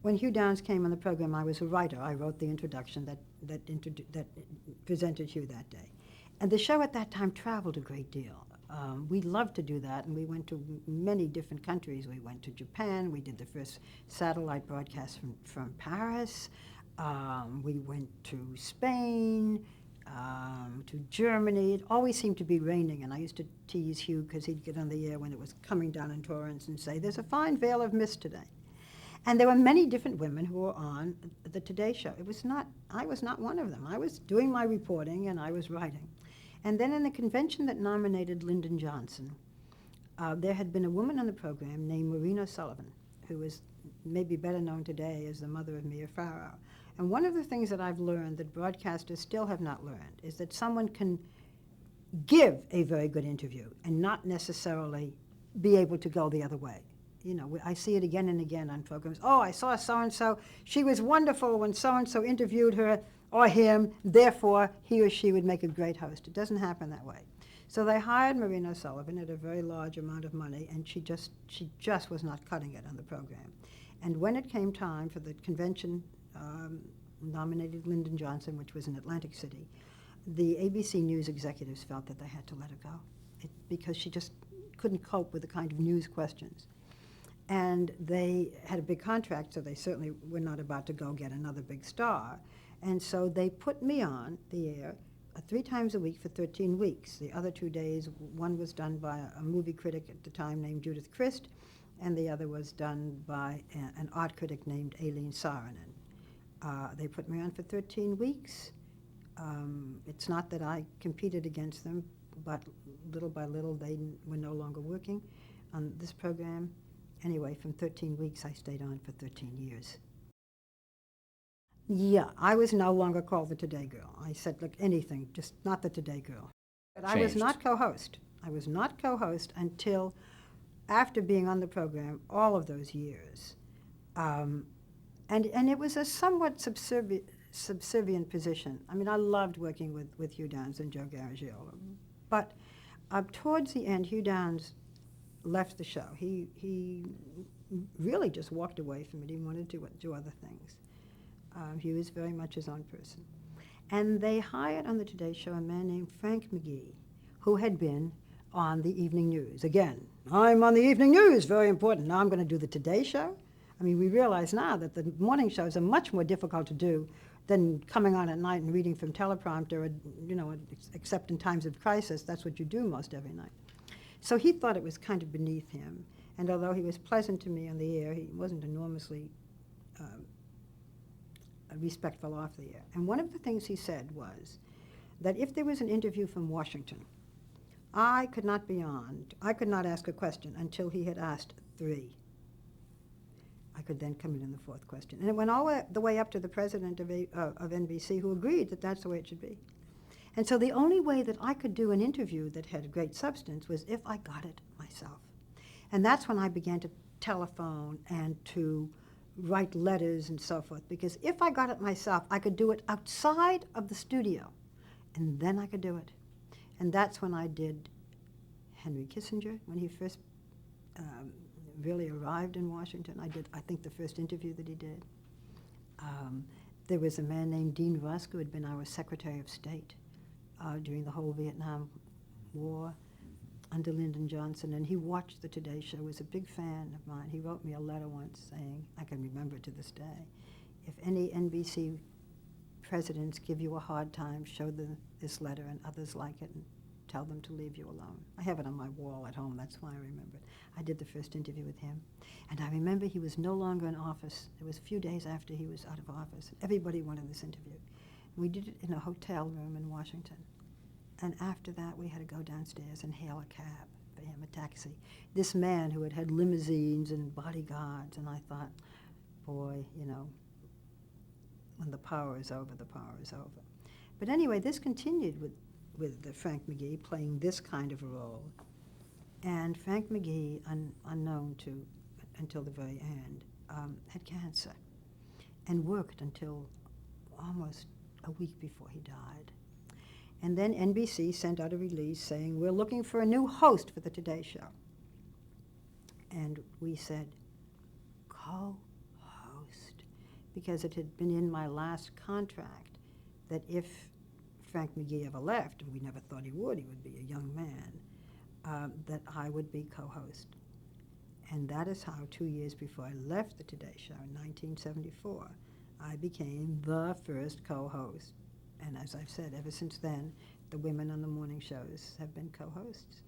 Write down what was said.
when Hugh Downs came on the program, I was a writer. I wrote the introduction that presented Hugh that day. And the show at that time traveled a great deal. We loved to do that, and we went to many different countries. We went to Japan. We did the first satellite broadcast from Paris. We went to Spain, to Germany. It always seemed to be raining, and I used to tease Hugh because he'd get on the air when it was coming down in torrents and say, "There's a fine veil of mist today." And there were many different women who were on the Today Show. I was not one of them. I was doing my reporting and I was writing. And then in the convention that nominated Lyndon Johnson, there had been a woman on the program named Maureen O'Sullivan, who is maybe better known today as the mother of Mia Farrow. And one of the things that I've learned that broadcasters still have not learned is that someone can give a very good interview and not necessarily be able to go the other way. You know, I see it again and again on programs. "Oh, I saw so-and-so. She was wonderful when so-and-so interviewed her or him. Therefore, he or she would make a great host." It doesn't happen that way. So they hired Maureen O'Sullivan at a very large amount of money, and she just was not cutting it on the program. And when it came time for the convention nominated Lyndon Johnson, which was in Atlantic City, the ABC News executives felt that they had to let her go because she just couldn't cope with the kind of news questions. And they had a big contract, so they certainly were not about to go get another big star. And so they put me on the air 3 times a week for 13 weeks. The other 2 days, one was done by a movie critic at the time named Judith Christ, and the other was done by an art critic named Aileen Saarinen. They put me on for 13 weeks. It's not that I competed against them, but little by little they were no longer working on this program. Anyway, from 13 weeks, I stayed on for 13 years. Yeah, I was no longer called the Today Girl. I said, look, anything, just not the Today Girl. But I was not co-host. I was not co-host until after being on the program all of those years. And it was a somewhat subservient position. I mean, I loved working with Hugh Downs and Joe Garagiola. But towards the end, Hugh Downs left the show. He really just walked away from it. He wanted to do other things. He was very much his own person. And they hired on the Today Show a man named Frank McGee, who had been on the Evening News. Again, I'm on the Evening News, very important. Now I'm going to do the Today Show. I mean, we realize now that the morning shows are much more difficult to do than coming on at night and reading from teleprompter, or, you know, except in times of crisis. That's what you do most every night. So he thought it was kind of beneath him. And although he was pleasant to me on the air, he wasn't enormously respectful off the air. And one of the things he said was that if there was an interview from Washington, I could not ask a question until he had asked 3. I could then come in the 4th question. And it went all the way up to the president of NBC, who agreed that that's the way it should be. And so the only way that I could do an interview that had great substance was if I got it myself. And that's when I began to telephone and to write letters and so forth, because if I got it myself, I could do it outside of the studio, and then I could do it. And that's when I did Henry Kissinger, when he first really arrived in Washington. I did, I think, the first interview that he did. There was a man named Dean Rusk, who had been our Secretary of State during the whole Vietnam War under Lyndon Johnson, and he watched the Today Show, was a big fan of mine. He wrote me a letter once saying, I can remember it to this day, if any NBC presidents give you a hard time, show them this letter and others like it and tell them to leave you alone. I have it on my wall at home, that's why I remember it. I did the first interview with him, and I remember he was no longer in office. It was a few days after he was out of office. Everybody wanted this interview. We did it in a hotel room in Washington. And after that, we had to go downstairs and hail a cab for him, a taxi. This man who had had limousines and bodyguards, and I thought, boy, you know, when the power is over, the power is over. But anyway, this continued with Frank McGee playing this kind of a role. And Frank McGee, unknown to until the very end, had cancer and worked until almost a week before he died. And then NBC sent out a release saying, we're looking for a new host for the Today Show. And we said, co-host. because it had been in my last contract that if Frank McGee ever left, and we never thought he would be a young man, that I would be co-host. And that is how 2 years before I left the Today Show in 1974, I became the first co-host. And as I've said, ever since then, the women on the morning shows have been co-hosts.